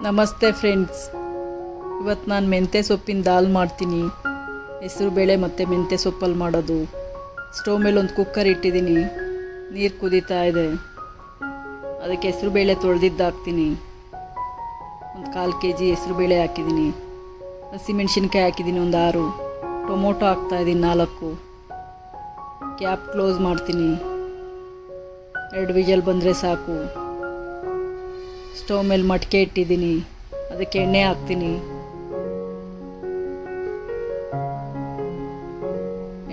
ನಮಸ್ತೆ ಫ್ರೆಂಡ್ಸ್, ಇವತ್ತು ನಾನು ಮೆಂತ್ಯ ಸೊಪ್ಪಿನ ದಾಲ್ ಮಾಡ್ತೀನಿ. ಹೆಸರು ಬೇಳೆ ಮತ್ತು ಮೆಂತ್ಯ ಸೊಪ್ಪಲ್ಲಿ ಮಾಡೋದು. ಸ್ಟವ್ ಮೇಲೆ ಒಂದು ಕುಕ್ಕರ್ ಇಟ್ಟಿದ್ದೀನಿ. ನೀರು ಕುದೀತಾ ಇದೆ. ಅದಕ್ಕೆ ಹೆಸರು ಬೇಳೆ ತೊಳೆದಿದ್ದು ಹಾಕ್ತೀನಿ. ಒಂದು 1/4 kg ಹೆಸರು ಬೇಳೆ ಹಾಕಿದ್ದೀನಿ. ಹಸಿಮೆಣ್ಸಿನ್ಕಾಯಿ ಹಾಕಿದ್ದೀನಿ ಒಂದು 6. ಟೊಮೊಟೊ ಹಾಕ್ತಾಯಿದ್ದೀನಿ 4. ಕ್ಯಾಪ್ ಕ್ಲೋಸ್ ಮಾಡ್ತೀನಿ. 2 ವಿಜಲ್ ಬಂದರೆ ಸಾಕು. ಸ್ಟವ್ ಮೇಲೆ ಮಟ್ಕೆ ಇಟ್ಟಿದ್ದೀನಿ. ಅದಕ್ಕೆ ಎಣ್ಣೆ ಹಾಕ್ತೀನಿ.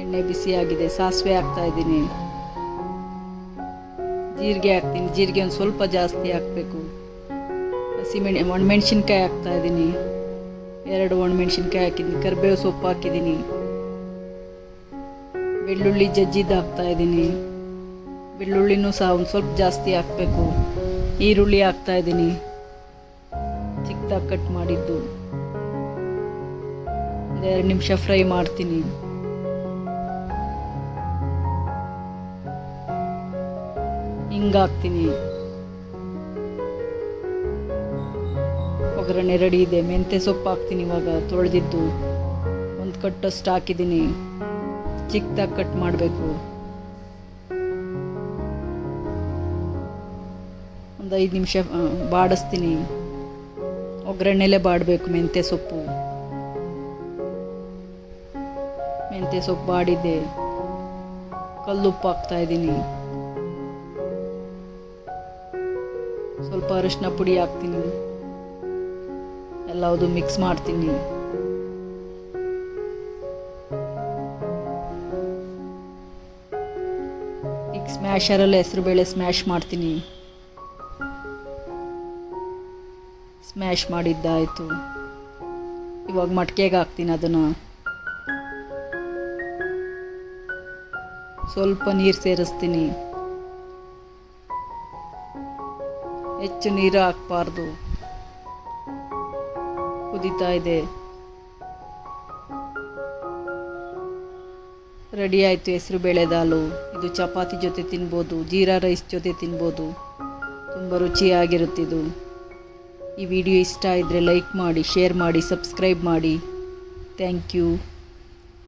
ಎಣ್ಣೆ ಬಿಸಿಯಾಗಿದೆ. ಸಾಸಿವೆ ಹಾಕ್ತಾಯಿದ್ದೀನಿ. ಜೀರಿಗೆ ಹಾಕ್ತೀನಿ. ಜೀರಿಗೆ ಒಂದು ಸ್ವಲ್ಪ ಜಾಸ್ತಿ ಹಾಕಬೇಕು. ಒಣಮೆಣ್ಸಿನ್ಕಾಯಿ ಹಾಕ್ತಾಯಿದ್ದೀನಿ. 2 ಒಣಮೆಣ್ಸಿನ್ಕಾಯಿ ಹಾಕಿದ್ದೀನಿ. ಕರಿಬೇವು ಸೊಪ್ಪು ಹಾಕಿದ್ದೀನಿ. ಬೆಳ್ಳುಳ್ಳಿ ಜಜ್ಜಿದ್ದು ಹಾಕ್ತಾಯಿದ್ದೀನಿ. ಬೆಳ್ಳುಳ್ಳಿನೂ ಸಹ ಒಂದು ಸ್ವಲ್ಪ ಜಾಸ್ತಿ ಹಾಕಬೇಕು. ಈರುಳ್ಳಿ ಹಾಕ್ತಾಯಿದ್ದೀನಿ, ಚಿಕ್ಕದಾಗಿ ಕಟ್ ಮಾಡಿದ್ದು. 2 ನಿಮಿಷ ಫ್ರೈ ಮಾಡ್ತೀನಿ. ಹಿಂಗೆ ಹಾಕ್ತೀನಿ. ಒಗ್ಗರಣೆ ರೆಡಿ ಇದೆ. ಮೆಂತ್ಯ ಸೊಪ್ಪು ಹಾಕ್ತೀನಿ. ಇವಾಗ ತೊಳೆದಿದ್ದು 1 ಕಟ್ಟಷ್ಟು ಹಾಕಿದ್ದೀನಿ. ಚಿಕ್ಕದಾಗಿ ಕಟ್ ಮಾಡಬೇಕು. ಒಂದು 5 ನಿಮಿಷ ಬಾಡಿಸ್ತೀನಿ. ಒಗ್ಗರಣೆಲೇ ಬಾಡಬೇಕು ಮೆಂತ್ಯ ಸೊಪ್ಪು. ಮೆಂತ್ಯ ಸೊಪ್ಪು ಬಾಡಿದೆ. ಕಲ್ಲುಪ್ಪು ಹಾಕ್ತಾಯಿದ್ದೀನಿ. ಸ್ವಲ್ಪ ಅರಿಶಿನ ಪುಡಿ ಹಾಕ್ತೀನಿ. ಎಲ್ಲವುದು ಮಿಕ್ಸ್ ಮಾಡ್ತೀನಿ. ಈಗ ಸ್ಮ್ಯಾಶರಲ್ಲಿ ಹೆಸರುಬೇಳೆ ಸ್ಮ್ಯಾಶ್ ಮಾಡ್ತೀನಿ. ಸ್ಮ್ಯಾಶ್ ಮಾಡಿದ್ದಾಯಿತು. ಇವಾಗ ಮಟ್ಕೆಗೆ ಹಾಕ್ತೀನಿ. ಅದನ್ನು ಸ್ವಲ್ಪ ನೀರು ಸೇರಿಸ್ತೀನಿ. ಹೆಚ್ಚು ನೀರು ಹಾಕಬಾರ್ದು. ಕುದೀತಾ ಇದೆ. ರೆಡಿ ಆಯಿತು ಹೆಸರು ಬೇಳೆ ದಾಲು. ಇದು ಚಪಾತಿ ಜೊತೆ ತಿನ್ಬೋದು, ಜೀರಾ ರೈಸ್ ಜೊತೆ ತಿನ್ಬೋದು. ತುಂಬ ರುಚಿಯಾಗಿರುತ್ತಿದ್ದು. ಈ ವಿಡಿಯೋ ಇಷ್ಟ ಇದ್ದರೆ ಲೈಕ್ ಮಾಡಿ, ಶೇರ್ ಮಾಡಿ, ಸಬ್ಸ್ಕ್ರೈಬ್ ಮಾಡಿ. Thank you.